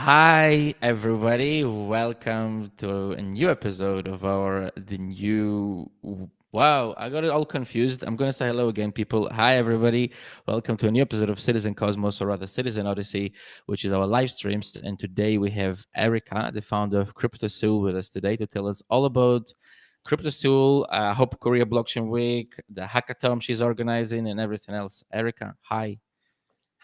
Hi, everybody. Welcome to a new episode of the new. Wow, I got it all confused. I'm going to say hello again, people. Hi, everybody. Welcome to a new episode of Citizen Cosmos, or rather Citizen Odyssey, which is our live streams. And today we have Erica, the founder of Crypto Seoul, with us today to tell us all about Crypto Seoul, Hope Korea Blockchain Week, the HackAtom she's organizing, and everything else. Erica, hi.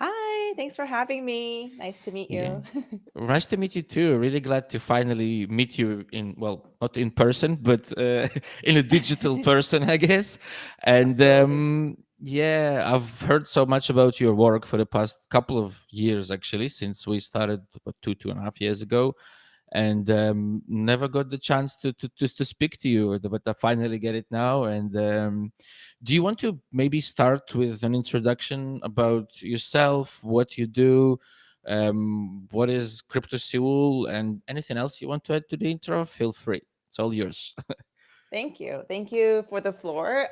Hi, thanks for having me. Nice to meet Yeah. you. Nice to meet you too. Really glad to finally meet you in, well, not in person, but in a digital person, I guess. And Absolutely. yeah, I've heard so much about your work for the past couple of years, actually, since we started about 2.5 years ago, and never got the chance to speak to you, but I finally get it now. And do you want to maybe start with an introduction about yourself, what you do, what is Crypto Seoul, and anything else you want to add to the intro? Feel free. It's all yours. Thank you. Thank you for the floor.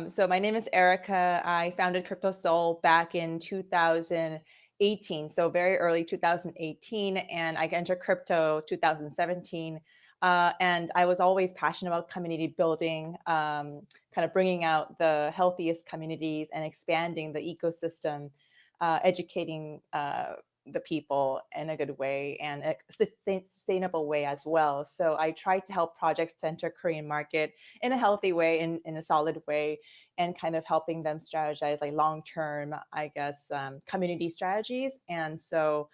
So my name is Erica. I founded Crypto Soul back in 2018, so very early 2018, and I entered crypto 2017. And I was always passionate about community building, kind of bringing out the healthiest communities and expanding the ecosystem, educating the people in a good way and a sustainable way as well. So I try to help projects to enter Korean market in a healthy way, in a solid way, and kind of helping them strategize like long term, I guess, community strategies. And so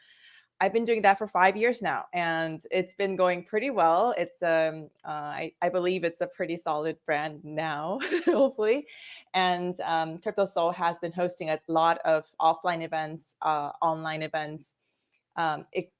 I've been doing that for 5 years now, and it's been going pretty well. I believe it's a pretty solid brand now, hopefully. And Crypto Soul has been hosting a lot of offline events, online events,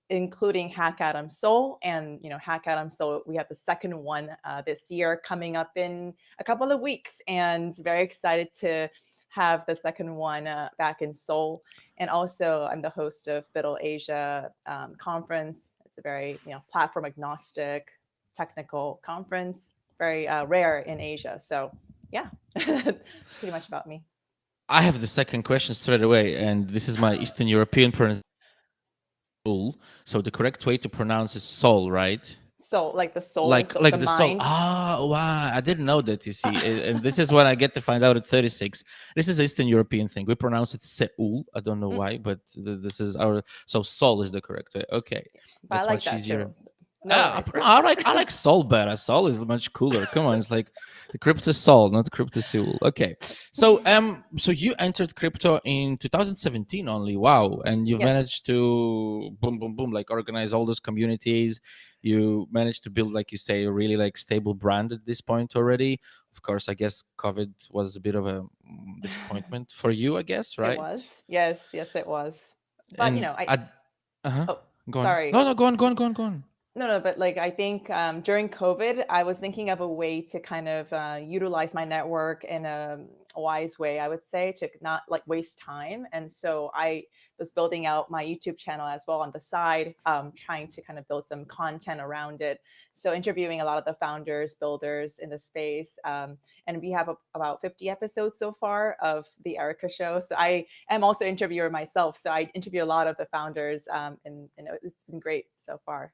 including HackAtom Seoul. And HackAtom Seoul, we have the second one this year coming up in a couple of weeks, and very excited to have the second one back in Seoul. And also, I'm the host of Biddle Asia conference. It's a very platform agnostic technical conference, very rare in Asia. So yeah, that's pretty much about me. I have the second question straight away, and this is my Eastern European pronunciation. So the correct way to pronounce is soul, right? So like the soul, Like the the soul. mind. Ah, wow! I didn't know that. You see, and this is what I get to find out at 36. This is Eastern European thing. We pronounce it Seoul. I don't know Mm, why, but this is our. So soul is the correct way. Okay, but I that's like much that easier. too. No worries. No, I like Soul better. Soul is much cooler. Come on, it's like the crypto Soul, not crypto Seoul. Okay, so you entered crypto in 2017 only. Wow, and you've Yes, managed to boom, boom, boom, like organize all those communities. You managed to build, like you say, a really like stable brand at this point already. Of course, I guess COVID was a bit of a disappointment for you, I guess, it right? was. Yes, it was. But And I. I, uh-huh. Oh, Go on. sorry. No, no, go on, go on, go on, go on. No, but like I think during COVID, I was thinking of a way to kind of utilize my network in a wise way, I would say, to not like waste time. And so I was building out my YouTube channel as well on the side, trying to kind of build some content around it. So interviewing a lot of the founders, builders in the space, and we have about 50 episodes so far of the Erica Show. So I am also an interviewer myself, so I interview a lot of the founders, and it's been great so far.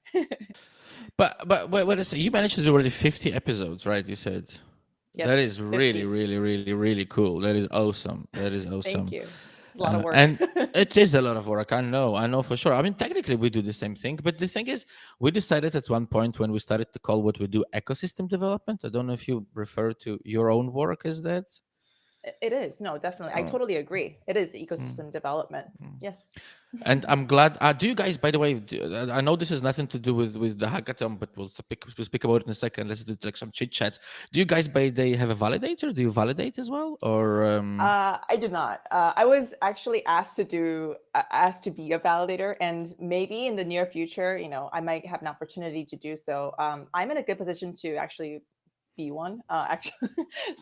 But what is you managed to do already 50 episodes, right? You said that Yes, is really, 50. really, really, really cool. That is awesome. That is Thank awesome. you. It's a lot of work. And it is a lot of work. I know for sure. I mean, technically, we do the same thing, but the thing is, we decided at one point when we started to call what we do ecosystem development. I don't know if you refer to your own work as that. It is. No, definitely. I Uh, totally agree. It is mm, ecosystem development. mm. Yes. And I'm glad. Do you guys, by the way, I know this has nothing to do with the hackathon, but we'll speak about it in a second. Let's do like some chit chat. Do you guys, by the have a validator? Do you validate as well, or I do not. I was actually asked to be a validator, and maybe in the near future, I might have an opportunity to do so. I'm in a good position to actually be one. Actually,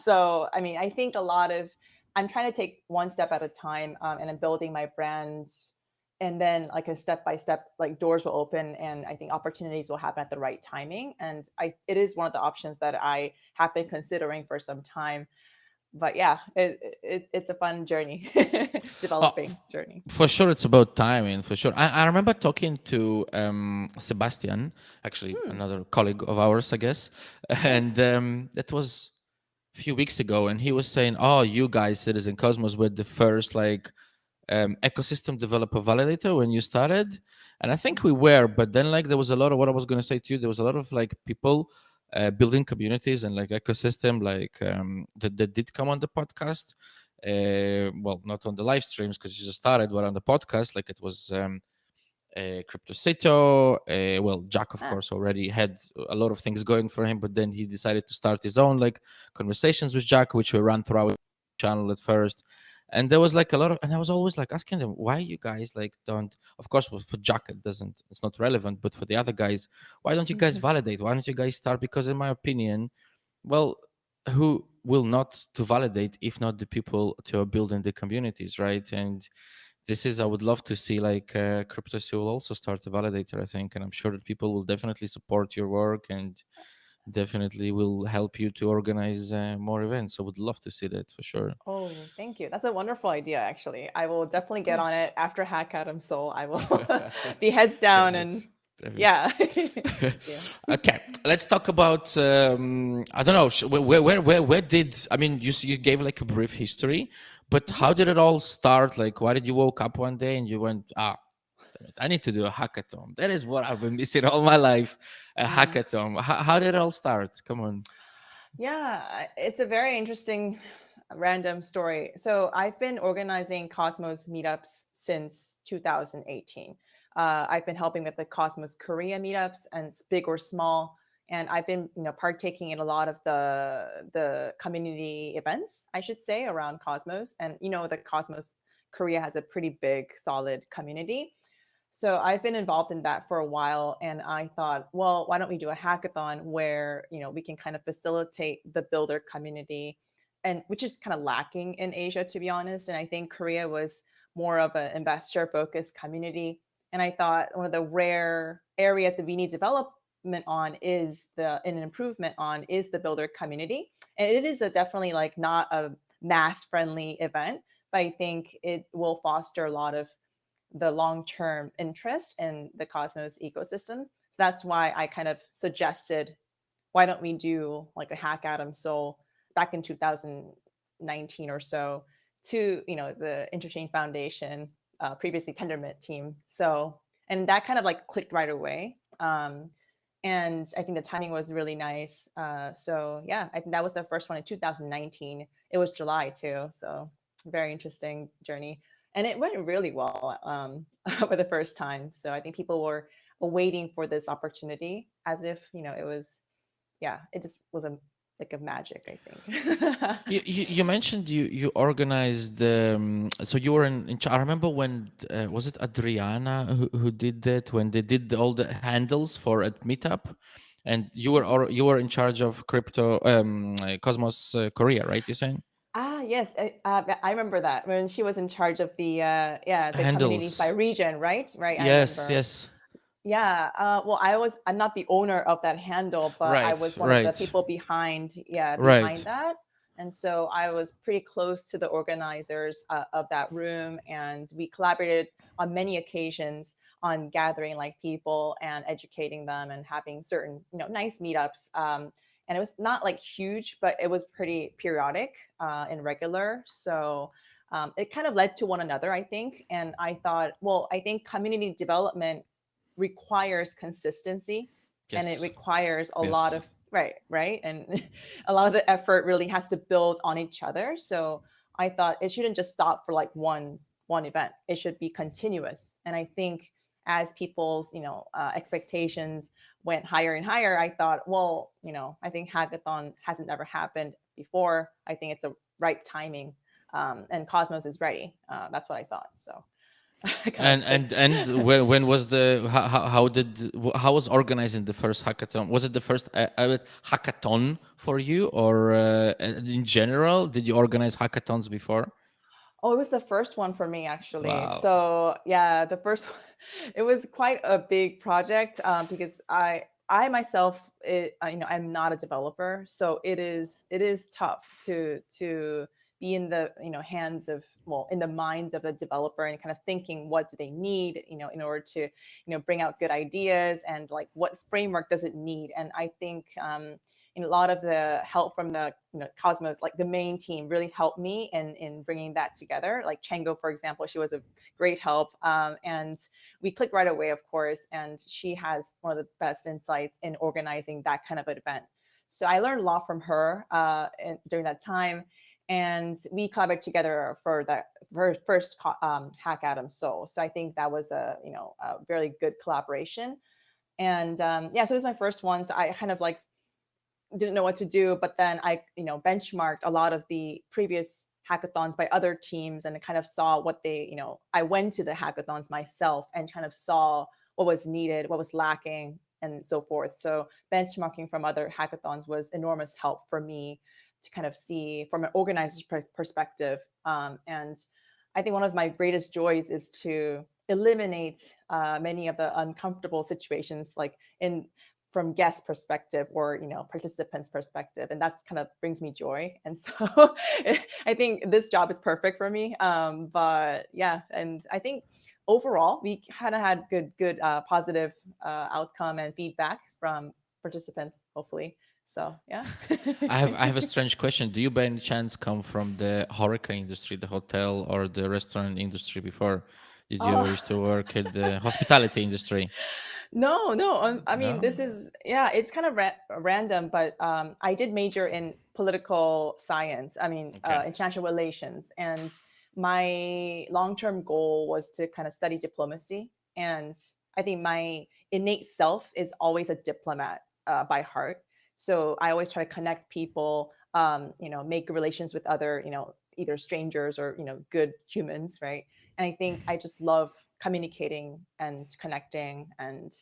so I mean, I think a lot of I'm trying to take one step at a time, and I'm building my brand, and then like a step by step, like doors will open, and I think opportunities will happen at the right timing. And it is one of the options that I have been considering for some time. but yeah, it's a fun journey, Oh, developing journey. for sure, it's about timing. For sure, I remember talking to Sebastian, actually Hmm, another colleague of ours, I guess, and nice. that was a few weeks ago, and he was saying, "Oh, you guys, Citizen Cosmos, were the first like ecosystem developer validator when you started." And I think we were, but then like there was a lot of what I was going to say to you. There was a lot of like people building communities and like ecosystem like that did come on the podcast. Well, not on the live streams because you just started, but on the podcast, like it was Crypto Cito. Well, Jack, of Ah, course, already had a lot of things going for him, but then he decided to start his own like conversations with Jack, which we ran through our channel at first. And there was like a lot of, and I was always like asking them, why you guys like don't, of course, for Jack, it doesn't, it's not relevant, but for the other guys, why don't you guys mhm. validate? Why don't you guys start? Because in my opinion, well, who will not to validate if not the people to are building the communities, right? And this is I would love to see like crypto will also start a validator, I think, and I'm sure that people will definitely support your work and definitely will help you to organize more events. I would love to see that for sure. Oh, thank you. That's a wonderful idea, actually. I will definitely Of get on course. it after HackAtom Soul. I will be heads down Damn it. and Damn it. yeah. Thank you. Okay, let's talk about. I don't know where did I mean you gave like a brief history, but Mhm. how did it all start? Like, why did you woke up one day and you went, damn it, I need to do a hackathon. That is what I've been missing all my life. A Mm. hackathon. How did it all start? Come on. Yeah, it's a very interesting random story. So I've been organizing Cosmos meetups since 2018. I've been helping with the Cosmos Korea meetups, and it's big or small. And I've been, partaking in a lot of the community events, I should say, around Cosmos. And the Cosmos Korea has a pretty big, solid community. So I've been involved in that for a while, and I thought, well, why don't we do a hackathon where we can kind of facilitate the builder community, and which is kind of lacking in Asia, to be honest. And I think Korea was more of an investor focused community. And I thought one of the rare areas that we need development on is the an improvement on is the builder community, and it is a definitely like not a mass friendly event, but I think it will foster a lot of the long-term interest in the Cosmos ecosystem. So that's why I kind of suggested, why don't we do like a HackAtom Soul back in 2019 or so to the Interchain Foundation, previously Tendermint team. So and that kind of like clicked right away. And I think the timing was really nice. So yeah, I think that was the first one in 2019. It was July too, so very interesting journey, and it went really well for the first time. So I think people were waiting for this opportunity, as if it was, yeah, it just was a like a magic, I think. You mentioned you organized. So you were I remember when was it Adriana who did that when they did all the handles for at Meetup, and you were in charge of crypto Cosmos Korea, right? You're saying Yes, I remember that when she was in charge of the yeah, the communities by handles. region, right? Right, I Yes, remember. yes, Yeah, well, I'm not the owner of that handle, but I right, was one of the right, people behind, yeah, behind right. that. And so I was pretty close to the organizers of that room, and we collaborated on many occasions on gathering like people and educating them and having certain, nice meetups. And it was not like huge, but it was pretty periodic and regular. So it kind of led to one another, I think. And I thought, well, I think community development requires consistency, and it Yes, requires a lot yes, of right, and a lot of the effort really has to build on each other. So I thought it shouldn't just stop for like one event. It should be continuous. And I think as people's expectations went higher and higher, I thought, well, I think hackathon hasn't ever happened before. I think it's a right timing, and Cosmos is ready. That's what I thought. So it kind of clicked. and when was the how was organizing the first hackathon? Was it the first hackathon for you, or in general, did you organize hackathons before? Oh, it was the first one for me, actually. Wow. So yeah, it was quite a big project, because I myself I'm not a developer, so it is tough to be in the hands of, well, in the minds of the developer, and kind of thinking what do they need, in order to bring out good ideas, and like what framework does it need. And I think a lot of the help from the Cosmos, like the main team, really helped me in bringing that together. Like Chango, for example, she was a great help, and we clicked right away, of course. And she has one of the best insights in organizing that kind of event. So I learned a lot from her during that time, and we collaborated together for that first HackAtom Seoul. So I think that was a very good collaboration. And yeah, so it was my first one. So I kind of like didn't know what to do, but then I benchmarked a lot of the previous hackathons by other teams, and kind of saw what they I went to the hackathons myself and kind of saw what was needed, what was lacking, and so forth. So benchmarking from other hackathons was enormous help for me to kind of see from an organizer's perspective. And I think one of my greatest joys is to eliminate many of the uncomfortable situations, like in from guest perspective, or participants perspective, and that's kind of brings me joy. And so I think this job is perfect for me. But yeah, and I think overall we kind of had good positive outcome and feedback from participants, hopefully. So yeah. I have a strange question. Do you by any chance come from the horeca industry, the hotel or the restaurant industry before? Did you ever Oh. used to work at the hospitality industry? No, no. I mean, this No. is, yeah, it's kind of random, but I did major in political science. I mean, Okay. international relations, and my long-term goal was to kind of study diplomacy. And I think my innate self is always a diplomat by heart. So I always try to connect people, make relations with other, either strangers or good humans, right? And I think I just love communicating and connecting and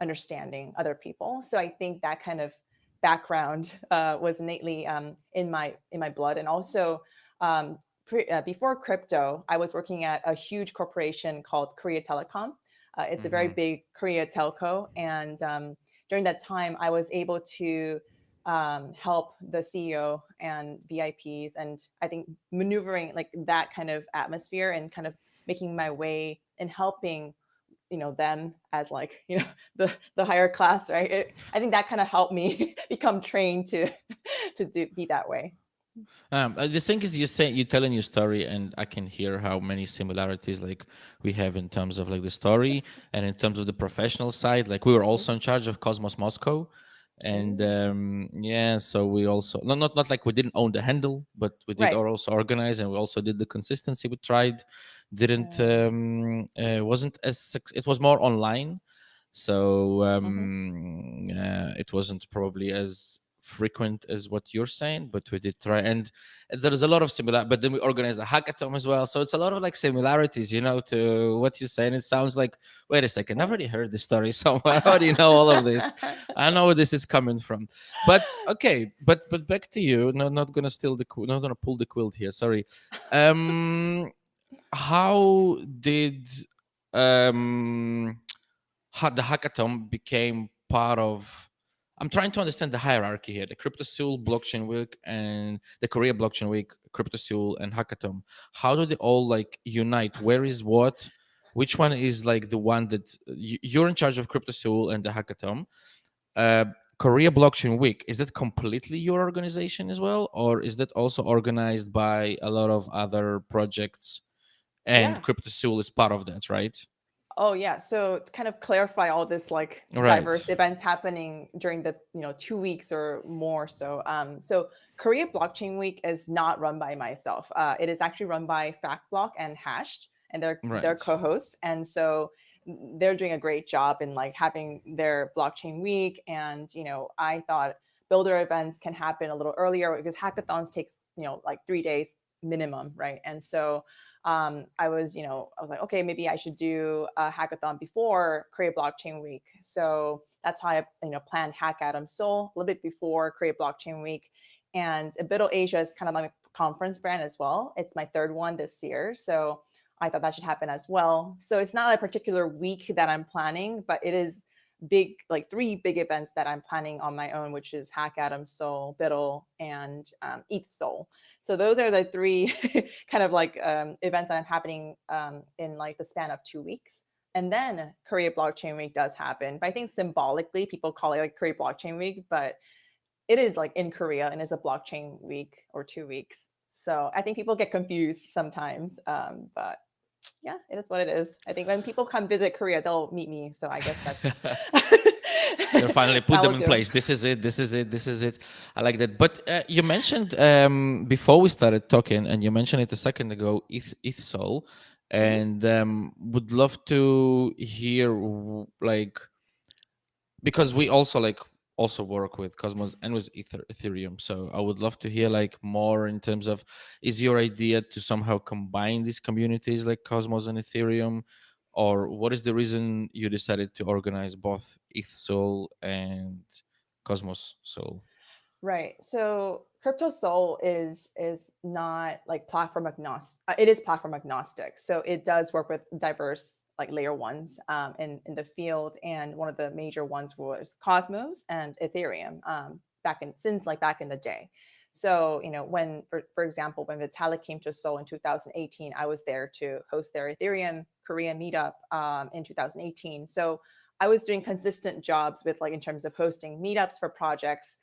understanding other people. So I think that kind of background was innately in my blood. And also, before crypto, I was working at a huge corporation called Korea Telecom. It's a very Hmm. big Korea telco, and during that time, I was able to help the CEO and VIPs, and I think maneuvering like that kind of atmosphere, and kind of making my way and helping them as like the higher class, right? I think that kind of helped me become trained to be that way. The thing is, you're telling your story, and I can hear how many similarities like we have in terms of like the story and in terms of the professional side. Like we were also in charge of Cosmos Moscow, and Ooh. yeah, so we also not like we didn't own the handle, but we did Right. also organize, and we also did the consistency. We tried, didn't Yeah. wasn't as it was more online, so Hmm. it wasn't probably as frequent as what you're saying, but we did try. And there is a lot of similar, but then we organized a hackathon as well, so it's a lot of like similarities, to what you're saying. It sounds like, wait a second, I've already heard this story somewhere. How do you know all of this? I know where this is coming from. But okay, but back to you. No, not gonna steal the not gonna pull the quilt here, sorry. um how did um the hackathon became part of. I'm trying to understand the hierarchy here: the Crypto Seoul Blockchain Week and the Korea Blockchain Week, Crypto Seoul and Hackathon. How do they all like unite? Where is what? Which one is like the one that you're in charge of, Crypto Seoul and the Hackathon? uh, Korea Blockchain Week, is that completely your organization as well, or is that also organized by a lot of other projects? And Yeah. Crypto Seoul is part of that, right? Oh yeah. So to kind of clarify all this like Right. diverse events happening during the 2 weeks or more. So Korea Blockchain Week is not run by myself. It is actually run by FactBlock and Hashed, and they're Right. co-hosts. And so they're doing a great job in like having their blockchain week. And I thought builder events can happen a little earlier, because hackathons takes like 3 days minimum, right? And so I was like, okay, maybe I should do a hackathon before Korea Blockchain Week. So that's how I, planned HackAtom Seoul a little bit before Korea Blockchain Week. And Biddle Asia is kind of like a conference brand as well. It's my third one this year. So I thought that should happen as well. So it's not a particular week that I'm planning, but it is big, like three big events that I'm planning on my own, which is HackAtom, Seoul, Biddle, and ETH Seoul. So those are the three kind of like events that are happening in like the span of 2 weeks. And then Korea Blockchain Week does happen. But I think symbolically, people call it like Korea Blockchain Week, but it is like in Korea and is a blockchain week or 2 weeks. So I think people get confused sometimes. But yeah, it is what it is. I think when people come visit Korea, they'll meet me. So I guess that's They're finally put that them will in do. place. This is it. This is it. This is it. I like that. But you mentioned before we started talking, and you mentioned it a second ago, ETH Soul, Mhm. and would love to hear like because we also also work with Cosmos and with Ethereum. So I would love to hear like more in terms of is your idea to somehow combine these communities like Cosmos and Ethereum, or what is the reason you decided to organize both ETH Soul and Cosmos Soul? Right. So Crypto Soul is not like platform agnostic. It is platform agnostic. So it does work with diverse like layer ones in the field. And one of the major ones was Cosmos and Ethereum back in the day. So, when, for example, when Vitalik came to Seoul in 2018, I was there to host their Ethereum Korea meetup in 2018. So I was doing consistent jobs with like in terms of hosting meetups for projects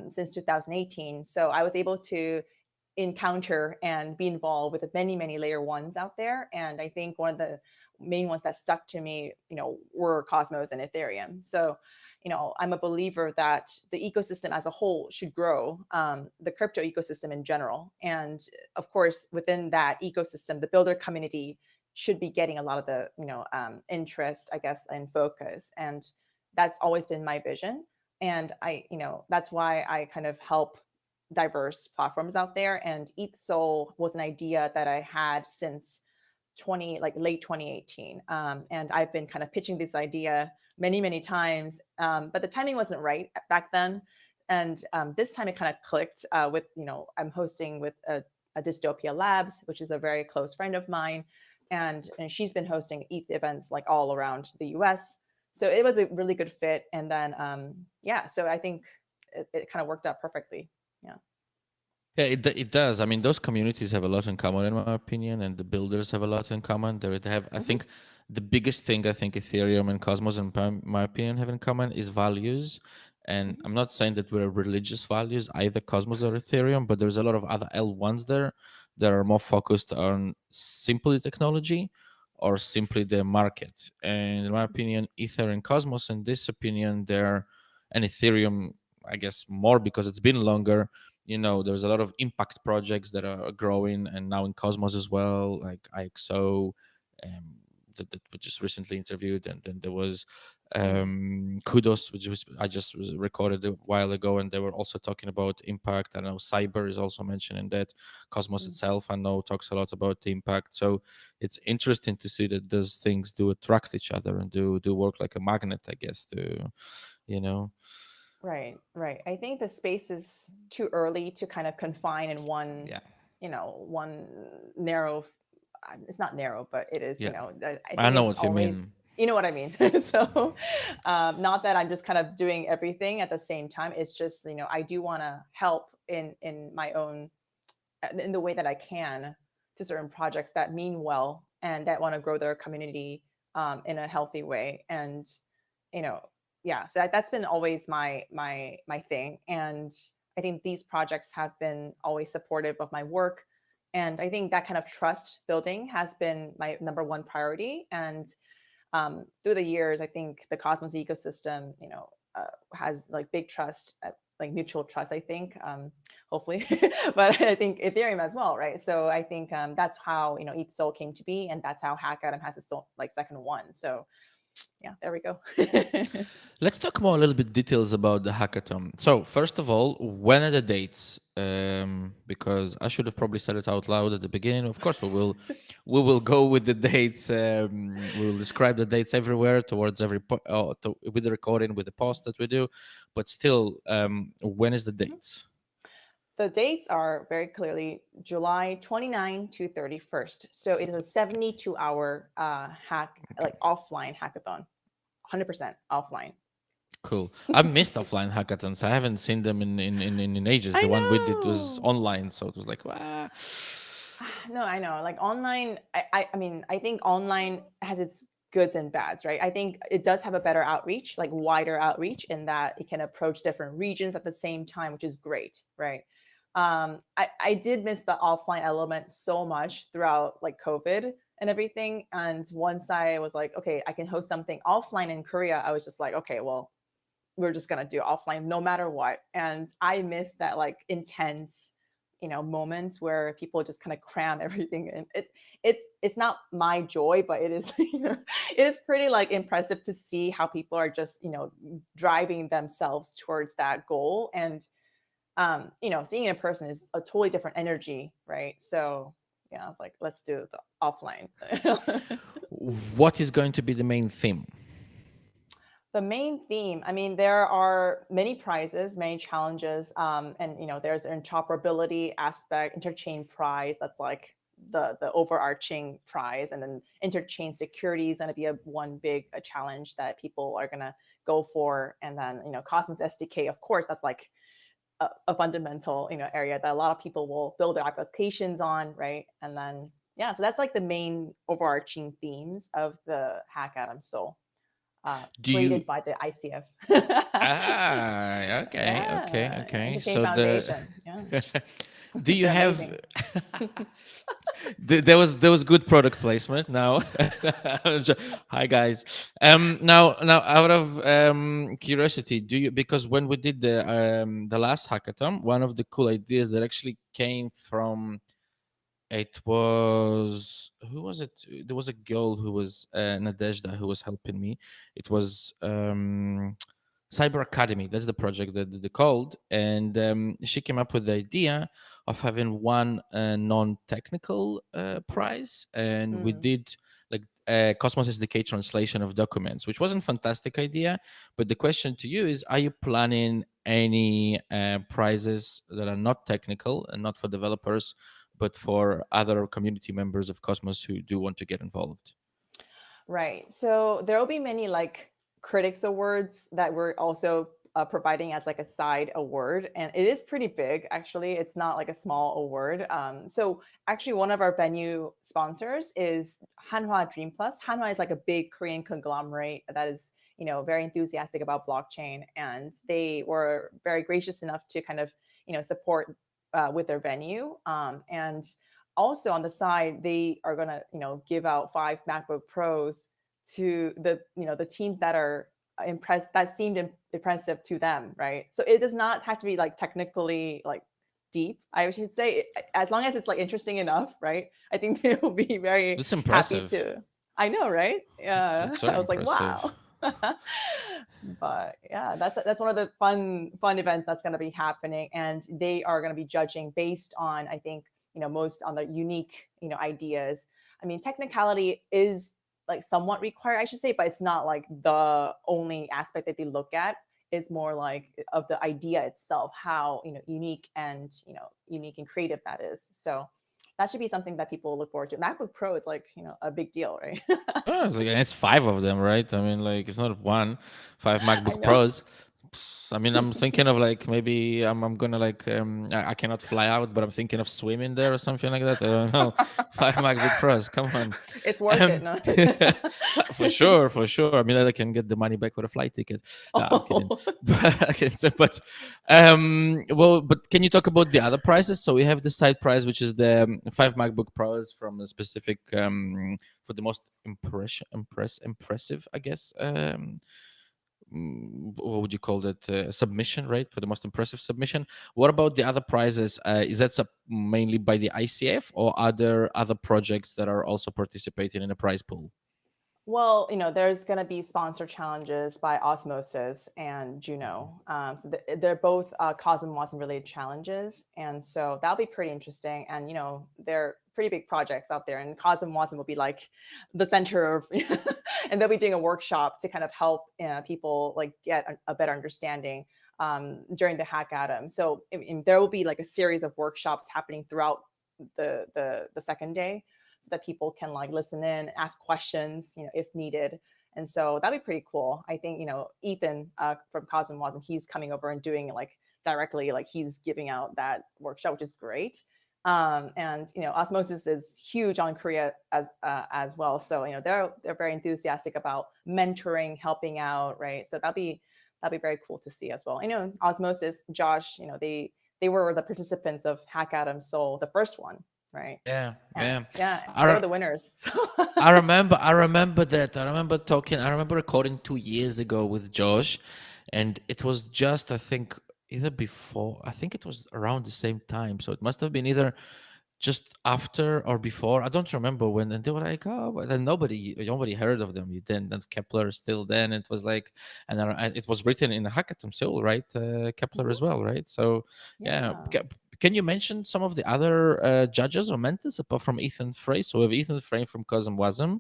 since 2018. So I was able to encounter and be involved with many, many layer ones out there. And I think one of the main ones that stuck to me, were Cosmos and Ethereum. So, I'm a believer that the ecosystem as a whole should grow, the crypto ecosystem in general. And of course, within that ecosystem, the builder community should be getting a lot of the, interest, I guess, and focus. And that's always been my vision. And that's why I kind of help diverse platforms out there. And ETH Soul was an idea that I had since late 2018. And I've been kind of pitching this idea many, many times. But the timing wasn't right back then. And this time it kind of clicked with, I'm hosting with a Dystopia Labs, which is a very close friend of mine. And she's been hosting ETH events like all around the US. So it was a really good fit. And then, yeah, so I think it kind of worked out perfectly. Yeah. Yeah, it does. I mean, those communities have a lot in common, in my opinion, and the builders have a lot in common. They have, I Mm-hmm. think, the biggest thing I think Ethereum and Cosmos, in my opinion, have in common is values. And Mm-hmm. I'm not saying that we're religious values, either Cosmos or Ethereum, but there's a lot of other L1s there that are more focused on simply technology or simply the market. And in my opinion, Ether and Cosmos, in this opinion, and Ethereum, I guess, more because it's been longer. There's a lot of impact projects that are growing, and now in Cosmos as well, like IXO, that we just recently interviewed, and then there was Mm-hmm. Kudos, which I just was recorded a while ago, and they were also talking about impact. I know Cyber is also mentioning that. Cosmos itself, I know, talks a lot about the impact. So it's interesting to see that those things do attract each other and do work like a magnet, I guess, to you know Right, right. I think the space is too early to kind of confine in one, yeah, one narrow. It's not narrow, but it is. yeah, I I think know it's what you always. mean. You know what I mean. So, not that I'm just kind of doing everything at the same time. It's just I do want to help in my own in the way that I can to certain projects that mean well and that want to grow their community in a healthy way. And you know, yeah, so that's been always my thing. And I think these projects have been always supportive of my work. And I think that kind of trust building has been my number one priority. And through the years, I think the Cosmos ecosystem, has like big trust, like mutual trust. I think, hopefully, but I think Ethereum as well, right? So I think that's how each soul came to be, and that's how HackAtom has its soul, like second one. So yeah, there we go. Let's talk more a little bit details about the hackathon. So first of all, when are the dates? Because I should have probably said it out loud at the beginning. Of course, we will go with the dates. We will describe the dates everywhere towards with the recording with the post that we do. But still, when is the dates? The dates are very clearly July 29 to 31st. So it is a 72-hour hack, Okay. like offline hackathon. 100% offline. Cool. I've missed offline hackathons. I haven't seen them in ages. I The one we did was know. online, so it was like, wow. No, I know. Like online, I mean, I think online has its goods and bads, right? I think it does have a better outreach, like wider outreach, in that it can approach different regions at the same time, which is great, right? I did miss the offline element so much throughout like COVID and everything. And once I was like, okay, I can host something offline in Korea, I was just like, okay, well, we're just gonna do offline no matter what. And I miss that like intense, moments where people just kind of cram everything in. It's not my joy, but it is, it is pretty like impressive to see how people are just, driving themselves towards that goal. And seeing in person is a totally different energy, right? So yeah, I was like, let's do the offline. What is going to be the main theme? The main theme, I mean, there are many prizes, many challenges, and there's an interoperability aspect, interchain prize. That's like the overarching prize, and then interchain security is going to be one big challenge that people are going to go for, and then Cosmos SDK, of course, that's like a fundamental area that a lot of people will build their applications on, right? And then yeah, so that's like the main overarching themes of the HackAtom Soul, Do you created by the ICF. okay, okay, Yeah, okay. Interchain So the Foundation. Yeah, do you they're have amazing. there was good product placement now. So, hi guys. Now out of curiosity, do you, because when we did the last hackathon, one of the cool ideas that actually came from, it was, who was it? There was a girl who was Nadezhda, who was helping me. It was Cyber Academy. That's the project that they called, and she came up with the idea of having one non-technical prize, and we Mm. did like Cosmos SDK translation of documents, which wasn't a fantastic idea. But the question to you is: are you planning any prizes that are not technical and not for developers, but for other community members of Cosmos who do want to get involved? Right. So there will be many like critics awards that we're also providing as like a side award, and it is pretty big. Actually, it's not like a small award. So actually, one of our venue sponsors is Hanwha Dream Plus. Hanwha is like a big Korean conglomerate that is very enthusiastic about blockchain, and they were very gracious enough to kind of support with their venue. And also on the side, they are going to give out 5 MacBook Pros to the teams that are impressed, that seemed impressive to them, right? So it does not have to be like technically like deep, I should say, as long as it's like interesting enough, right? I think they will be very That's happy impressive. to. I know, right? Yeah. That's I very was like, impressive. wow. But yeah, that's one of the fun events that's going to be happening, and they are going to be judging based on, I think, most on the unique ideas. I mean, technicality is like somewhat required, I should say, but it's not like the only aspect that they look at. It's more like of the idea itself, how unique and unique and creative that is. So that should be something that people look forward to. MacBook Pro is like a big deal, right? Oh, and it's five of them, right? I mean, like it's not one, five I MacBook know. Pros. I mean, I'm thinking of like maybe I'm gonna like I cannot fly out, but I'm thinking of swimming there or something like that. I don't know. Five MacBook Pros, come on. It's worth it, Um, no? for sure, for sure. I mean, I can get the money back with a flight ticket. I'm kidding. Oh. But okay, so, but well, but can you talk about the other prices? So we have the side prize, which is the five MacBook Pros from a specific for the most impressive, I guess. What would you call that? Submission, right? For the most impressive submission. What about the other prizes? Is that mainly by the ICF, or are there other projects that are also participating in a prize pool? Well, there's going to be sponsor challenges by Osmosis and Juno. So they're both Cosm Watson related challenges. And so that'll be pretty interesting. And, they're pretty big projects out there. And Cosm Watson will be like the center of, and they'll be doing a workshop to kind of help people like get a better understanding during the HackAtom. So there will be like a series of workshops happening throughout the second day, so that people can like listen in, ask questions, if needed. And so that'd be pretty cool. I think, Ethan from Cosm Wasm, he's coming over and doing like directly, like he's giving out that workshop, which is great. And Osmosis is huge on Korea as well. So they're very enthusiastic about mentoring, helping out, right? So that'd be very cool to see as well. Osmosis, Josh, they were the participants of HackAtom Seoul, the first one, right? Yeah, And yeah. yeah, I, they were re- the winners. I remember that. I remember talking. I remember recording 2 years ago with Josh, and it was just, I think, either before. I think it was around the same time. So it must have been either just after or before. I don't remember when. And they were like, "Oh," but then nobody heard of them. You then, and Kepler still then. It was like, and it was written in Hackathon Seoul, right? Kepler Mhm. as well, right? So yeah. Yeah. Can you mention some of the other judges or mentors apart from Ethan Frey? So we have Ethan Frey from Cosm Wasm.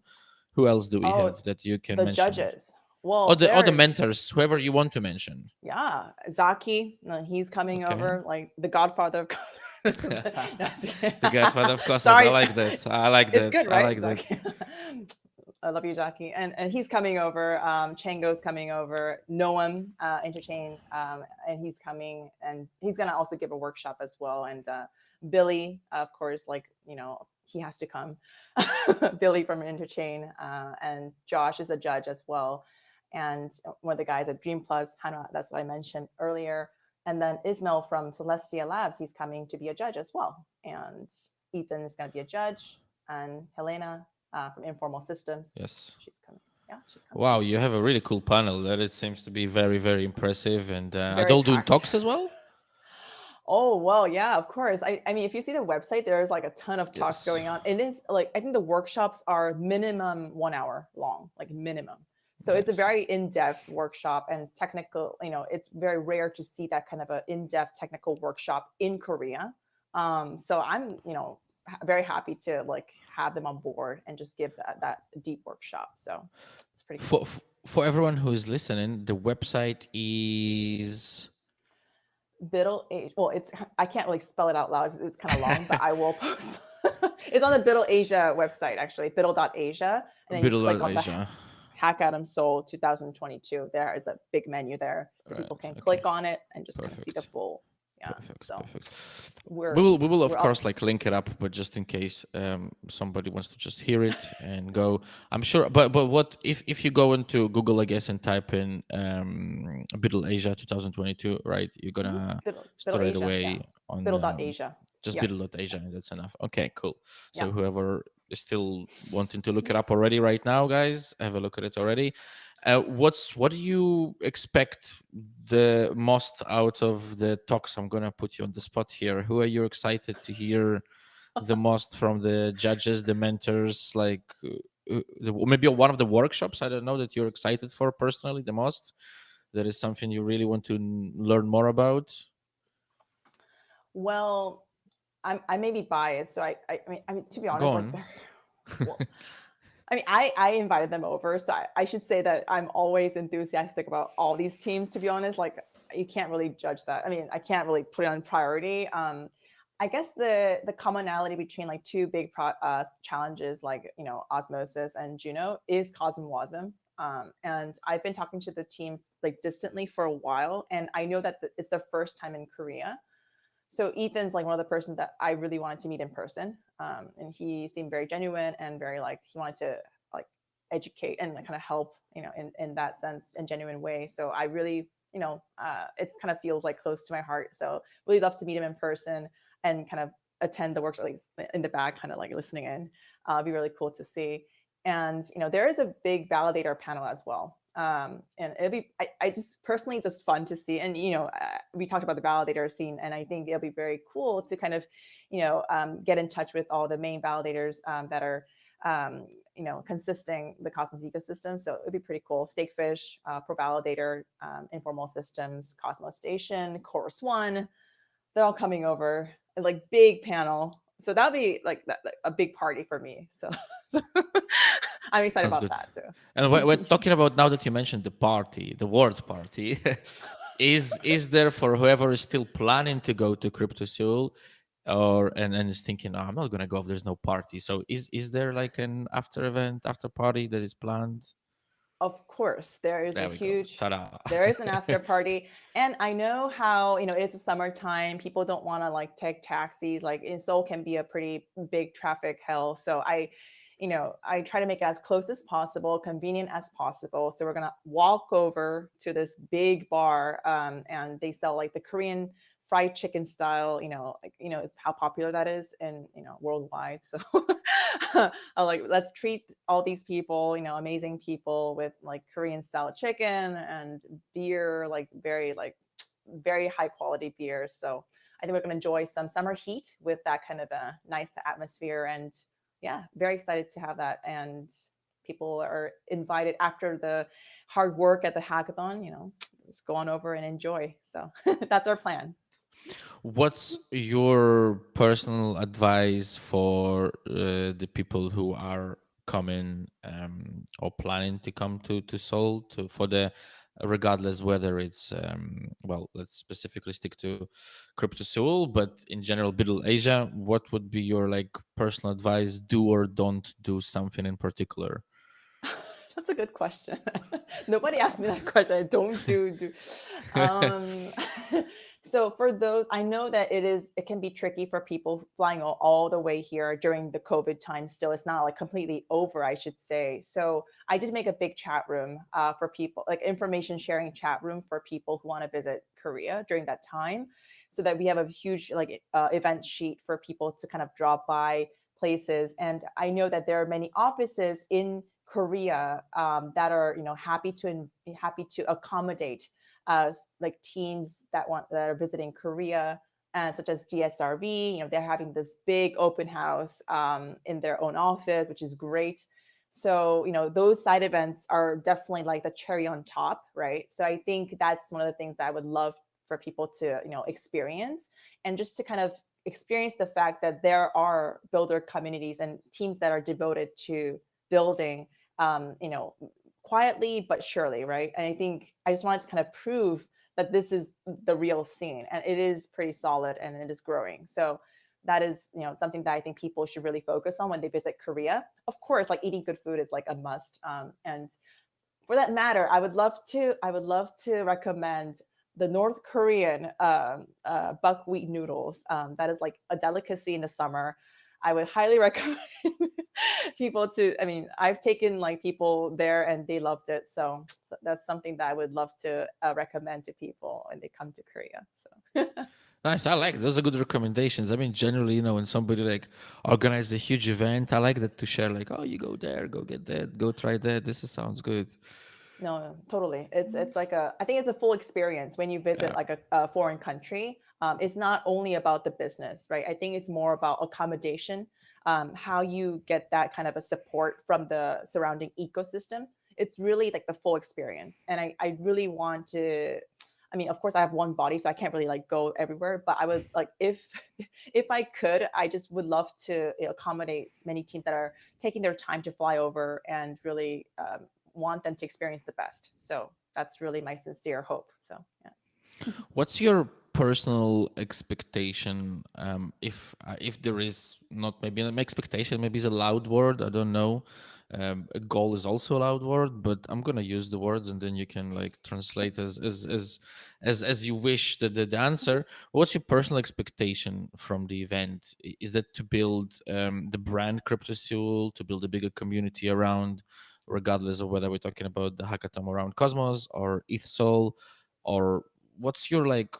Who else do we Oh, have that you can the mention? judges. Well, Or the they're mentors, whoever you want to mention. yeah, Zaki, he's coming Okay. over, like the Godfather of. No, The Godfather of Cosmos. I sorry, like that. I like it's that. good, I right, like that. Zaki? I love you, Zaki, and he's coming over. Chango's coming over. Noam Interchain, and he's coming, and he's gonna also give a workshop as well. And Billy, of course, like he has to come. Billy from Interchain, and Josh is a judge as well, and one of the guys at Dream Plus, Hannah, that's what I mentioned earlier. And then Ismail from Celestia Labs, he's coming to be a judge as well. And Ethan is going to be a judge, and Helena from Informal Systems, Yes. she's coming. Yeah, she's coming. Wow, you have a really cool panel. That it seems to be very, very impressive. And are they Very all doing packed. talks as well? Oh, well, yeah, of course. I mean, if you see the website, there's like a ton of talks Yes. going on. It is like, I think the workshops are minimum 1 hour long, like minimum. So it's a Yes. very in-depth workshop and technical, it's very rare to see that kind of an in-depth technical workshop in Korea. So I'm, very happy to like have them on board and just give that deep workshop. So it's pretty For cool. f- for everyone who is listening, the website is Biddle Asia. Well, it's I can't really spell it out loud. It's kind of long, but I will post. It's on the Biddle Asia website, actually, biddle.asia. And then you click Biddle on the Asia. Hack Atom Soul 2022. There is a big menu there that Right. people can Okay. click on it and just kind of see the Perfect. full. Yeah. Perfect. So Perfect. we're We will of we're up. course like link it up, but just in case somebody wants to just hear it and go, I'm sure. But what if you go into Google, I guess, and type in Biddle Asia 2022, right? You're gonna Biddle straight Asia. Yeah. away on Biddle.asia. just Yep. Biddle.Asia, and that's enough. Okay, cool. So Yep. whoever is still wanting to look it up already right now, guys, have a look at it already. What do you expect the most out of the talks? I'm gonna put you on the spot here. Who are you excited to hear the most from the judges, the mentors, like maybe one of the workshops? I don't know that you're excited for personally the most. That is something you really want to learn more about. Well, I may be biased, so I mean to be Go honest, like on. well, I mean, I invited them over, so I should say that I'm always enthusiastic about all these teams. To be honest, like you can't really judge that. I mean, I can't really put it on priority. I guess the commonality between like two big challenges, like Osmosis and Juno, is Cosm Wasm. And I've been talking to the team like distantly for a while, and I know that it's the first time in Korea. So Ethan's like one of the persons that I really wanted to meet in person, and he seemed very genuine and very like he wanted to like educate and like kind of help, in that sense, in genuine way. So I really, it's kind of feels like close to my heart. So really love to meet him in person and kind of attend the workshop like in the back, kind of like listening in. It'd be really cool to see. And there is a big validator panel as well. And it'll be I just personally just fun to see. And we talked about the validator scene, and I think it'll be very cool to kind of get in touch with all the main validators that are consisting the Cosmos ecosystem. So it'd be pretty cool. Stakefish, Pro Validator, Informal Systems, Cosmos Station, Chorus One, they're all coming over, like big panel. So that'll be like a big party for me. So I'm excited Sounds about good. that And too. we're talking about, now that you mentioned the party, the word party, is there for whoever is still planning to go to Crypto Seoul, or and is thinking, oh, I'm not gonna go if there's no party. So is there like an after event, after party that is planned? Of course, there is a There we go. huge, Ta-da. there is an after party. And I know how, it's a summertime. People don't want to like take taxis. Like in Seoul can be a pretty big traffic hell. So I try to make it as close as possible, convenient as possible. So we're gonna walk over to this big bar, and they sell like the Korean fried chicken style. It's how popular that is and worldwide. So I like, let's treat all these people, amazing people with like Korean style chicken and beer, like very high quality beer. So I think we're going to enjoy some summer heat with that kind of a nice atmosphere. And yeah, very excited to have that. And people are invited after the hard work at the hackathon, let's go on over and enjoy. So that's our plan. What's your personal advice for the people who are coming or planning to come to Seoul to for the regardless whether it's well, let's specifically stick to crypto Seoul, but in general Middle Asia, what would be your like personal advice? Do or don't do something in particular? That's a good question. Nobody asked me that question. I don't do. Um, so for those, I know that it can be tricky for people flying all the way here during the COVID time. Still, it's not like completely over, I should say. So I did make a big chat room for people, like information sharing chat room for people who want to visit Korea during that time, so that we have a huge like event sheet for people to kind of drop by places. And I know that there are many offices in Korea that are happy to accommodate like teams that are visiting Korea, such as DSRV. They're having this big open house in their own office, which is great. So those side events are definitely like the cherry on top, right? So I think that's one of the things that I would love for people to experience, and just to kind of experience the fact that there are builder communities and teams that are devoted to building quietly but surely, right? And I think I just wanted to kind of prove that this is the real scene, and it is pretty solid and it is growing. So that is something that I think people should really focus on when they visit Korea. Of course, like eating good food is like a must, and for that matter, I would love to recommend the North Korean buckwheat noodles. That is like a delicacy in the summer. I would highly recommend people to. I mean, I've taken like people there and they loved it. So that's something that I would love to recommend to people when they come to Korea. So Nice. I like it. Those are good recommendations. I mean, generally, when somebody like organizes a huge event, I like that to share. Like, oh, you go there, go get that, go try that. Sounds good. no, no, totally. It's like I think it's a full experience when you visit Yeah. like a foreign country. It's not only about the business, right? I think it's more about accommodation, how you get that kind of a support from the surrounding ecosystem. It's really like the full experience. And I really want to, I mean, of course I have one body, so I can't really like go everywhere, but I would like, if if I could, I just would love to accommodate many teams that are taking their time to fly over and really want them to experience the best. So that's really my sincere hope. So yeah. What's your personal expectation? If there is not maybe an expectation, maybe it's a loud word. I don't know. A goal is also a loud word, but I'm gonna use the words, and then you can like translate as you wish the answer. What's your personal expectation from the event? Is that to build the brand CryptoSeoul, to build a bigger community around, regardless of whether we're talking about the hackathon around Cosmos or ETHSol, or what's your like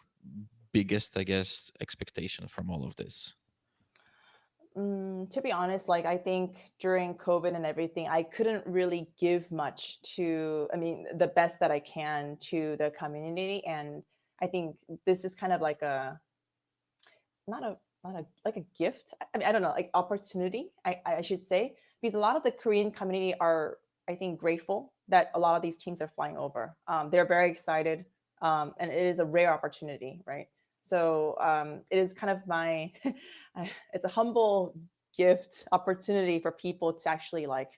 biggest, I guess, expectation from all of this? To be honest, like I think during COVID and everything, I couldn't really give much to, I mean, the best that I can to the community. And I think this is kind of like a, not a, not a, like a gift. I mean, I don't know, like opportunity, I should say, because a lot of the Korean community are, I think, grateful that a lot of these teams are flying over. They're very excited, and it is a rare opportunity, right? So it is kind of my, it's a humble gift opportunity for people to actually like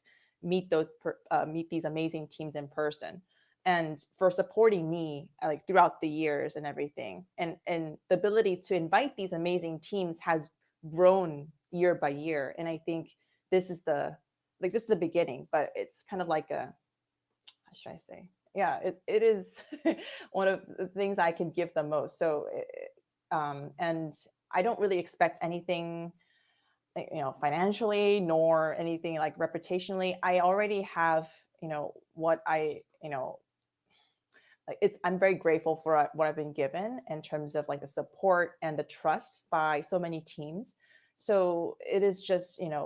meet these amazing teams in person, and for supporting me like throughout the years and everything, and the ability to invite these amazing teams has grown year by year. And I think this is the, like this is the beginning, but it's kind of like a, how should I say? Yeah, it is one of the things I can give the most. So, and I don't really expect anything, financially nor anything like reputationally. I already have, what I, like I'm very grateful for what I've been given in terms of like the support and the trust by so many teams. So it is just, yeah,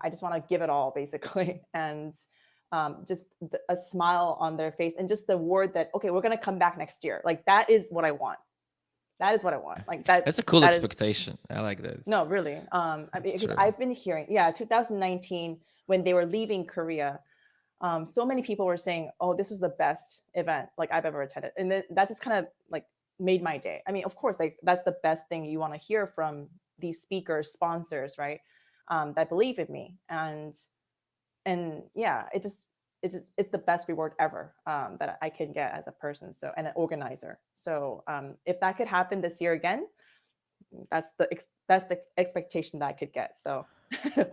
I just want to give it all basically. And just a smile on their face and just the word that, okay, we're going to come back next year. Like that is what I want. That is what I want. Like That's a cool that is, expectation. I like that. no, really. I mean, It's because true. I've been hearing, yeah, 2019, when they were leaving Korea, so many people were saying, "Oh, this was the best event like I've ever attended," and then that just kind of like made my day. I mean, of course, like that's the best thing you want to hear from these speakers, sponsors, right? That believe in me, and yeah, it's the best reward ever that I can get as a person, so and an organizer. So if that could happen this year again, that's the best expectation that I could get. So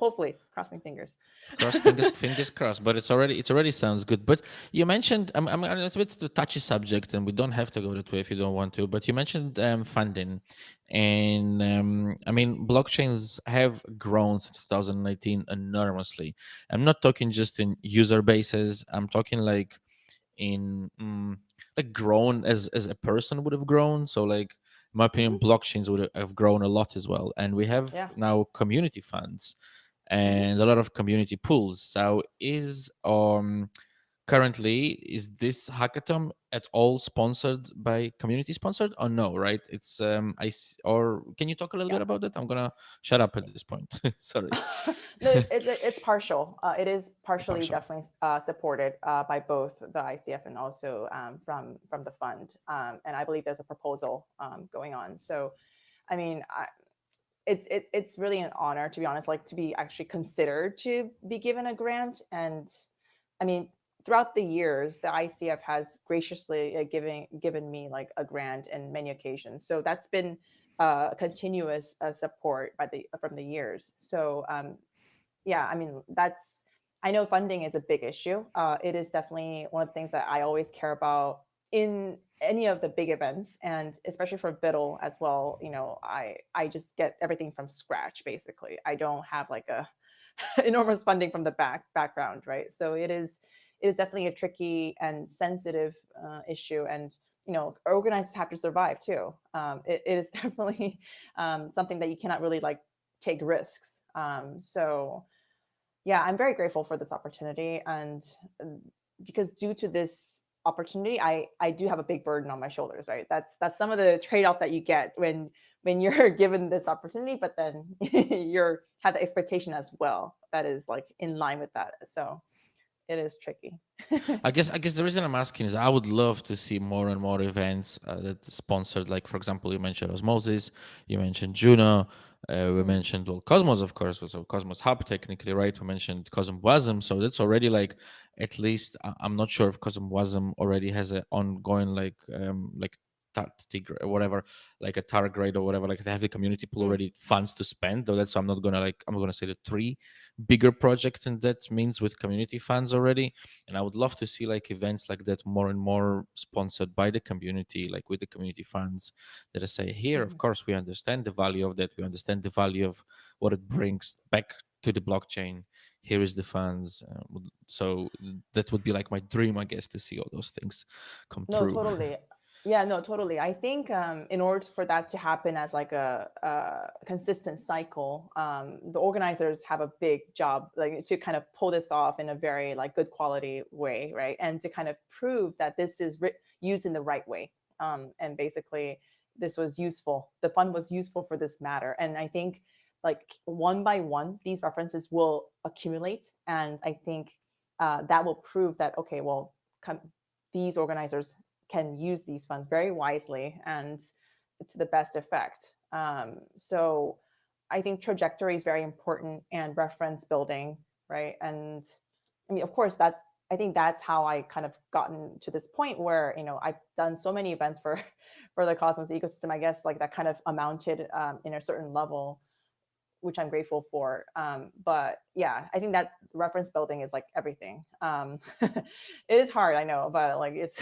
hopefully, crossing fingers. Cross fingers crossed. But it's already sounds good. But you mentioned it's a bit a touchy subject, and we don't have to go that way if you don't want to. But you mentioned funding, and I mean blockchains have grown since 2019 enormously. I'm not talking just in user bases. I'm talking like grown as a person would have grown. So like in my opinion, Hmm. blockchains would have grown a lot as well. And we have Yeah. now community funds Hmm. and a lot of community pools. So currently is this hackathon at all sponsored by community sponsored or no? Right? It's or can you talk a little Yeah. bit about that? I'm gonna shut up at this point. Sorry. No, it's partial. It is partially Partial. definitely supported by both the ICF and also from the fund. And I believe there's a proposal going on. So, I mean, it's really an honor, to be honest, like to be actually considered to be given a grant. And I mean, throughout the years, the ICF has graciously given me like a grant in many occasions. So that's been continuous support by the from the years. So yeah, I mean, I know funding is a big issue. It is definitely one of the things that I always care about in any of the big events, and especially for Biddle as well. I just get everything from scratch basically. I don't have like a enormous funding from the background, right? So it is definitely a tricky and sensitive issue, and organizers have to survive too. It is definitely something that you cannot really like take risks. So yeah, I'm very grateful for this opportunity, and because due to this opportunity, I do have a big burden on my shoulders, right? That's some of the trade-off that you get when you're given this opportunity, but then you're have the expectation as well that is like in line with that. So it is tricky. I guess the reason I'm asking is I would love to see more and more events that sponsored. Like for example, you mentioned Osmosis, you mentioned Juno, we Mm, mentioned well Cosmos, of course, was a Cosmos Hub technically, right? We mentioned Cosmwasm, so that's already like at least I'm not sure if Cosmwasm already has an ongoing like or whatever, like a target or whatever. Like they have the community pool mm, already funds to spend. Though that's, I'm not gonna like, I'm gonna say the three bigger project, and that means with community funds already. And I would love to see like events like that more and more sponsored by the community, like with the community funds that I say here, of mhm. course we understand the value of that, we understand the value of what it brings back to the blockchain. Here is the funds. So that would be like my dream, I guess, to see all those things come No, through. totally. Yeah, no, totally. I think in order for that to happen as like a consistent cycle, the organizers have a big job, like to kind of pull this off in a very like good quality way, right? And to kind of prove that this is used in the right way. And basically, this was useful. The fund was useful for this matter. And I think like one by one, these references will accumulate, and I think that will prove that okay, well, these organizers can use these funds very wisely and to the best effect. So I think trajectory is very important, and reference building, right? And I mean, of course, that I think that's how I kind of gotten to this point where I've done so many events for for the Cosmos ecosystem. I guess like that kind of amounted in a certain level which I'm grateful for. But yeah, I think that reference building is like everything. It is hard, I know, but like it's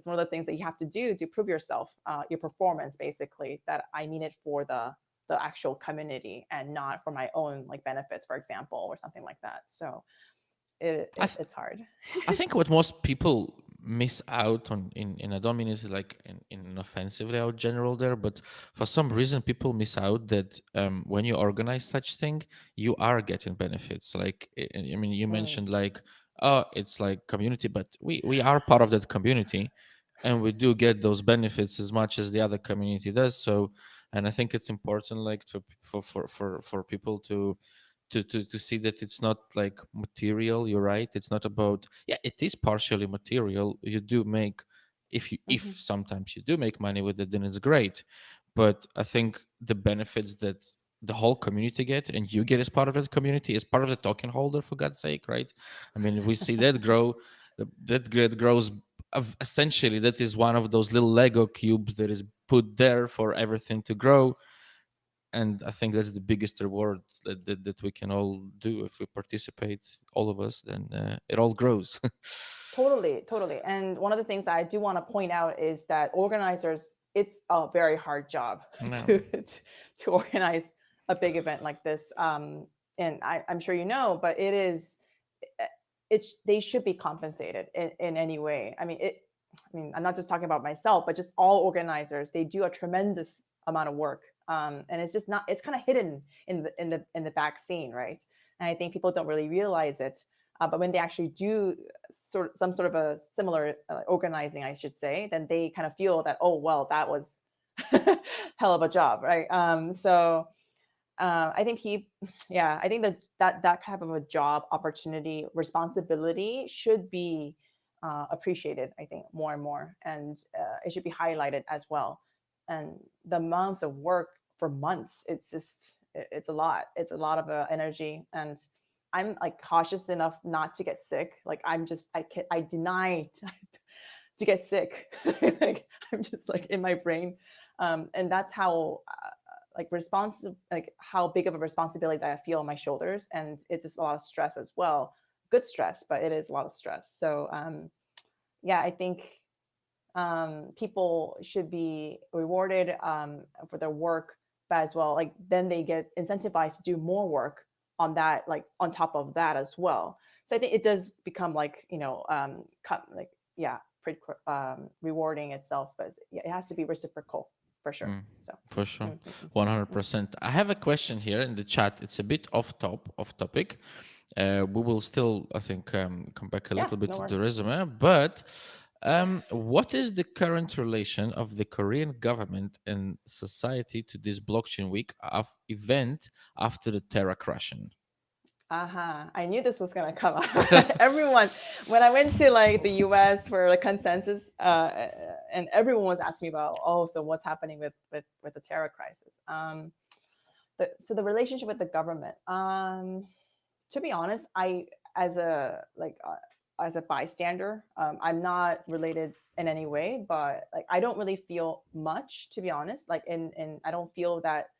one of the things that you have to do to prove yourself, your performance, basically. That I mean it for the actual community and not for my own like benefits, for example, or something like that. So I th- it's hard. I think what most people miss out on in I don't mean it like in an offensively or general there, but for some reason people miss out that when you organize such thing, you are getting benefits. Like I mean, you Mm, mentioned like, oh, it's like community, but we are part of that community, and we do get those benefits as much as the other community does. So, and I think it's important like to for people to see that it's not like material. You're right, it's not about, yeah, it is partially material. You do make, if mhm, sometimes you do make money with it, then it's great. But I think the benefits that the whole community get and you get as part of that community, as part of the token holder, for God's sake, right? I mean, we see that grow, that grows essentially. That is one of those little Lego cubes that is put there for everything to grow. And I think that's the biggest reward that we can all do if we participate, all of us. Then it all grows. Totally, totally. And one of the things that I do want to point out is that organizers, it's a very hard job No. to organize a big event like this. And I'm sure you know, but it is, it's they should be compensated in any way. I mean, I'm not just talking about myself, but just all organizers. They do a tremendous amount of work, and it's just not. It's kind of hidden in the back scene, right? And I think people don't really realize it. But when they actually do some sort of a similar organizing, I should say, then they kind of feel that, oh well, that was hell of a job, right? So I think I think that type of a job opportunity responsibility should be appreciated. I think more and more, and it should be highlighted as well. And the amounts of work for months, it's a lot. It's a lot of energy, and I'm like cautious enough not to get sick. Like I deny to get sick. Like I'm just like in my brain, and that's how like responsive, like how big of a responsibility that I feel on my shoulders, and it's just a lot of stress as well. Good stress, but it is a lot of stress. So yeah, I think people should be rewarded for their work, but as well, like then they get incentivized to do more work on that, like on top of that as well. So I think it does become like like yeah, pretty rewarding itself, but yeah, it has to be reciprocal for sure. Mm, So. for sure. Mhm, mhm. 100%. I have a question here in the chat. It's a bit off topic. We will still, I think, come back a Yeah, little bit no to the worries. resume. But what is the current relation of the Korean government and society to this blockchain week of event after the Terra crashing? Uh-huh. I knew this was gonna come up. Everyone, when I went to like the US for the consensus, and everyone was asking me about, oh, so what's happening with the terror crisis? So the relationship with the government. To be honest, I as a like as a bystander, I'm not related in any way, but like I don't really feel much, to be honest. Like in I don't feel that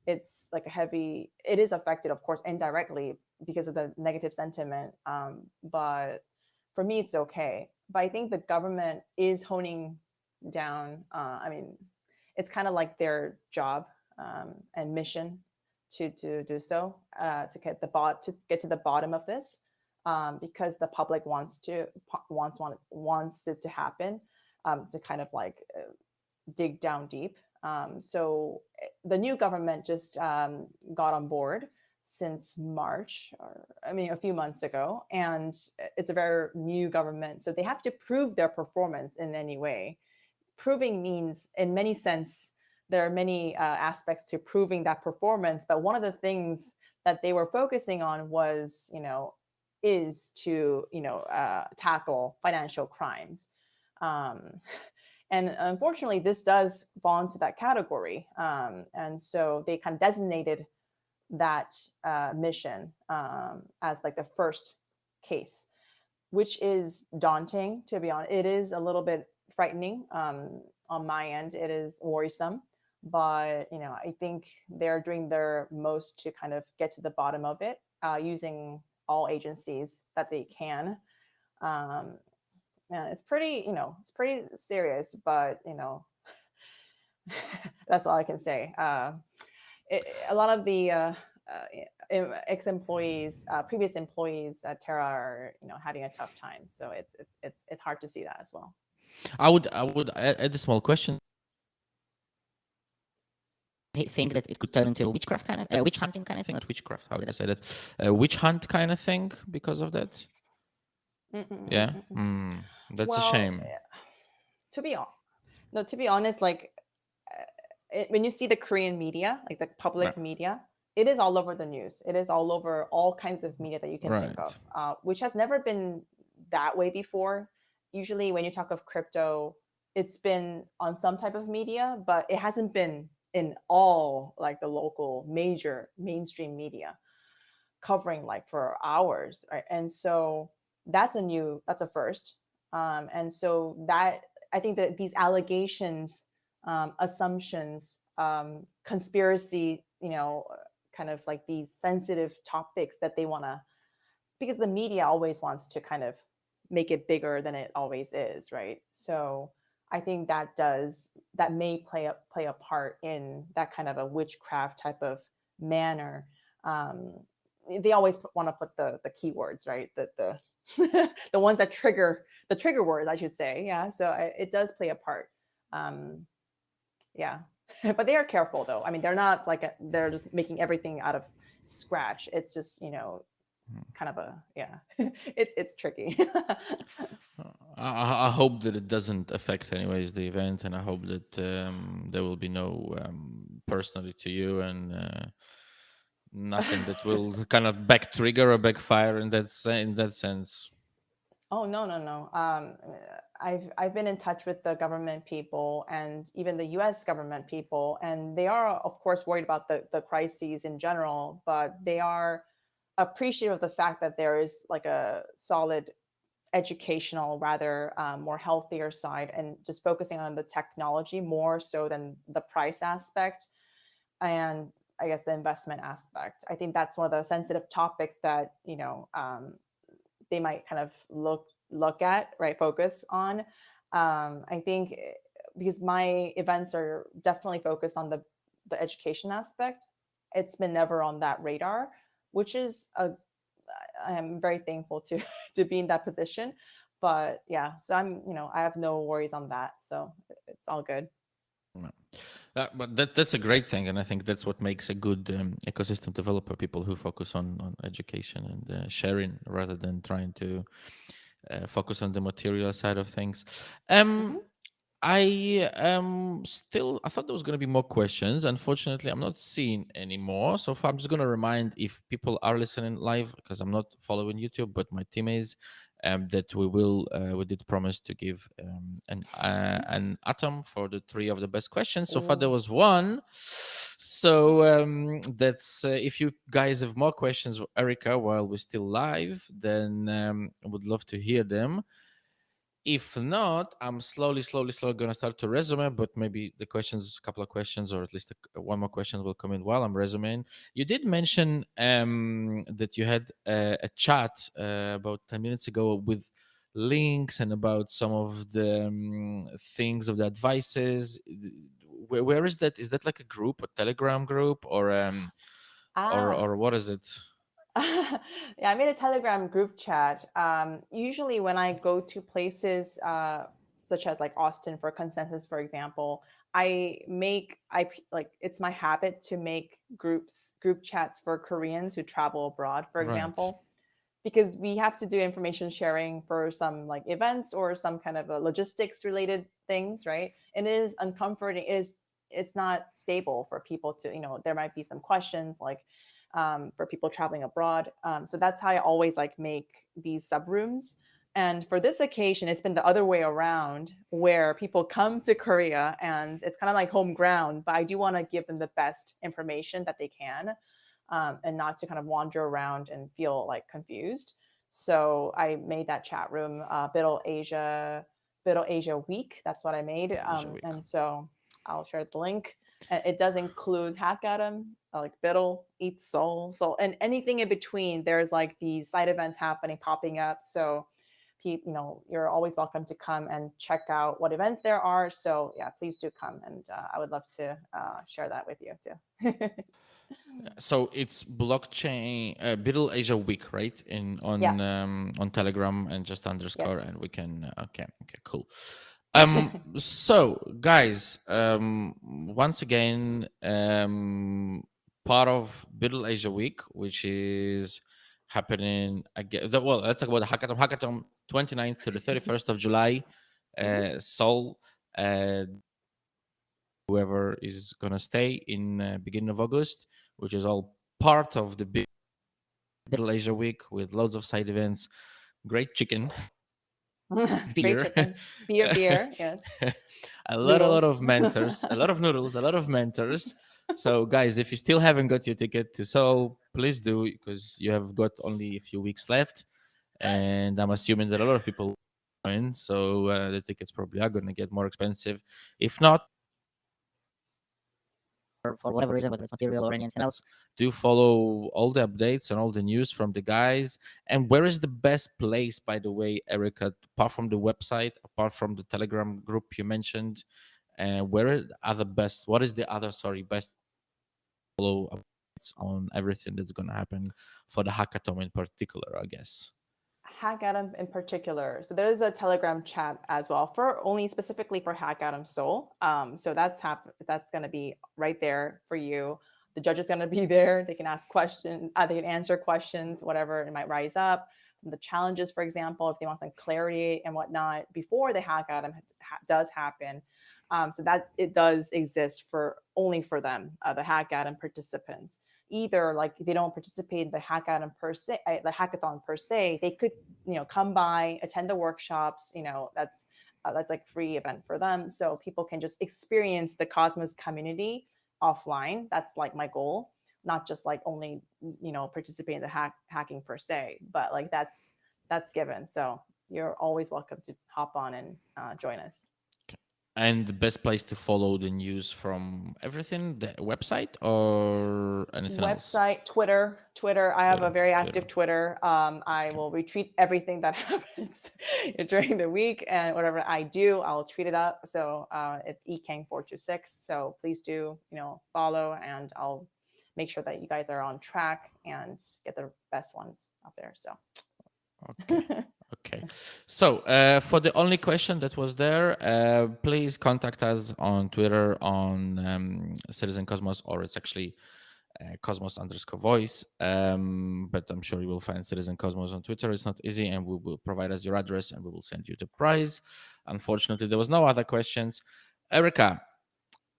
it's like a heavy, it is affected of course indirectly because of the negative sentiment, but for me it's okay. But I think the government is honing down, I mean, it's kind of like their job, and mission to do so, to get to the bottom of this, because the public wants it to happen, to kind of like dig down deep. So the new government just got on board since March, or I mean, a few months ago, and it's a very new government. So they have to prove their performance in any way. Proving means, in many sense, there are many aspects to proving that performance. But one of the things that they were focusing on was, is to, tackle financial crimes. Um, and unfortunately, this does fall into that category. And so they kind of designated that mission as like the first case, which is daunting, to be honest. It is a little bit frightening on my end. It is worrisome. but I think they're doing their most to kind of get to the bottom of it, using all agencies that they can. um, yeah, it's pretty, it's pretty serious, but that's all I can say. A lot of the ex-employees, previous employees at Terra are, having a tough time. So it's hard to see that as well. I would add a small question. Think that it could turn into a witchcraft kind of witch hunting kind of thing, not witchcraft. How did I say that? Witch hunt kind of thing because of that. Yeah. Mm-mm-mm-mm. That's a Well, shame. to be hon- no, to be honest, like, when you see the Korean media, like the Right. public media, it is all over the news. It is all over all kinds of media that you can think Right. of, which has never been that way before. Usually, when you talk of crypto, it's been on some type of media, but it hasn't been in all like the local major mainstream media covering like for hours, right? And so that's a first. And so that, I think that these allegations, assumptions, conspiracy, kind of like these sensitive topics that they want to, because the media always wants to kind of make it bigger than it always is, right? So I think that may play a part in that kind of a witchcraft type of manner. um, they always want to put the keywords, right? The ones that trigger the trigger words, I should say. Yeah, so it does play a part. um, yeah. But they are careful though. I mean, they're not like they're just making everything out of scratch. It's just, kind of a, yeah. It's tricky. I hope that it doesn't affect anyways the event, and I hope that there will be no personally to you and nothing that will kind of back trigger or backfire in in that sense. Oh, no, no, no. I've been in touch with the government people and even the U.S. government people, and they are, of course, worried about the crises in general, but they are appreciative of the fact that there is like a solid educational, rather, more healthier side, and just focusing on the technology more so than the price aspect, and I guess the investment aspect. I think that's one of the sensitive topics that, they might kind of look at, right, focus on. I think, because my events are definitely focused on the education aspect, it's been never on that radar, which is a I am very thankful to to be in that position. But yeah, so I have no worries on that, so it's all good. Yeah. But that's a great thing, and I think that's what makes a good ecosystem developer. People who focus on education and sharing rather than trying to focus on the material side of things. Um, Hmm. I still. I thought there was going to be more questions. Unfortunately, I'm not seeing any more. So far, I'm just going to remind if people are listening live, because I'm not following YouTube, but my team is. That we did promise to give an atom for the three of the best questions. So far, there Ooh. was one. So that's if you guys have more questions for Erica while we're still live, then I would love to hear them. If not, I'm slowly gonna start to resume, but maybe the questions, a couple of questions, or at least one more question will come in while I'm resuming. You did mention that you had a chat about 10 minutes ago with links and about some of the things of the advices. Where is that? Is that like a group, a Telegram group, Ah. or what is it? Yeah, I made a Telegram group chat. Usually, when I go to places, such as like Austin for consensus, for example, like, it's my habit to make group chats for Koreans who travel abroad, for Right. example, because we have to do information sharing for some like events or some kind of a logistics related things, right? And it is uncomforting. It's not stable for people to, there might be some questions like, for people traveling abroad. So that's how I always like make these sub rooms. And for this occasion, it's been the other way around, where people come to Korea and it's kind of like home ground, but I do want to give them the best information that they can, and not to kind of wander around and feel like confused. So I made that chat room, Biddle Asia Week. That's what I made. Asia Week. And so I'll share the link. And it does include HackAtom, like Biddle, Eat Soul, Soul, and anything in between. There's like these side events happening, popping up. So, you're always welcome to come and check out what events there are. So yeah, please do come, and I would love to share that with you too. So it's blockchain Biddle Asia Week, right? Yeah. On Telegram, and just underscore, and Yes. we can okay, cool. So guys, once again, part of Biddle Asia Week, which is happening again. Well, let's talk about the hackathon. Hackathon 29th to the 31st of July, Mhm. Seoul. Uh, whoever is gonna stay in beginning of August, which is all part of the big Asia week with loads of side events, great chicken, Great beer, chicken, beer. Yes. a lot Noodles. of mentors, a lot of noodles, a lot of mentors. So guys, if you still haven't got your ticket to Seoul, please do, because you have got only a few weeks left, and I'm assuming that a lot of people join, so the tickets probably are going to get more expensive. If not, for whatever reason, whether it's material or anything else, do follow all the updates and all the news from the guys. And where is the best place, by the way, Erica, apart from the website, apart from the Telegram group you mentioned, where are the best? What is the other, sorry, best follow updates on everything that's going to happen for the hackathon in particular, I guess? HackAtom in particular. So there is a Telegram chat as well for only specifically for HackAtom Soul. So that's going to be right there for you. The judge is going to be there. They can ask questions. They can answer questions, whatever it might rise up. The challenges, for example, if they want some clarity and whatnot before the HackAtom does happen. So that it does exist for only for them, the HackAtom participants. Either like they don't participate in the hackathon per se, they could come by, attend the workshops. That's like free event for them, so people can just experience the Cosmos community offline. That's like my goal, not just like only participate in the hacking per se, but like that's given. So you're always welcome to hop on and join us. And the best place to follow the news from everything, the website or anything else? Website, Twitter. I have a Twitter, very active Twitter. Twitter. I Okay. will retweet everything that happens during the week, and whatever I do, I'll tweet it up. So it's ekang426. So please do follow, and I'll make sure that you guys are on track and get the best ones out there. So Okay. Okay. So, for the only question that was there, please contact us on Twitter on Citizen Cosmos, or it's actually Cosmos underscore voice. But I'm sure you will find Citizen Cosmos on Twitter. It's not easy, and we will provide us your address and we will send you the prize. Unfortunately, there was no other questions. Erica,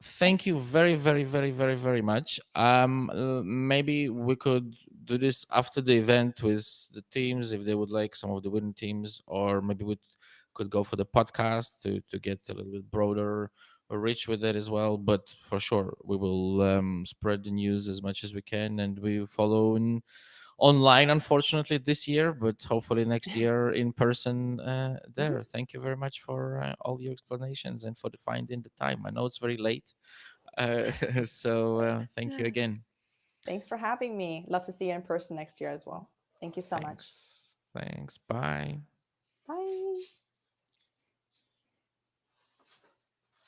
thank you yes. very, very, very, very, very much. Maybe we could do this after the event with the teams if they would like, some of the winning teams, or maybe we could go for the podcast to get a little bit broader reach with it as well. But for sure, we will spread the news as much as we can, and we follow online, unfortunately, this year, but hopefully next year in person Mhm. there. Thank you very much for all your explanations and for finding the time. I know it's very late. Uh, so thank you again. Thanks for having me. Love to see you in person next year as well. Thank you so much. Thanks. Thanks. Bye. Bye.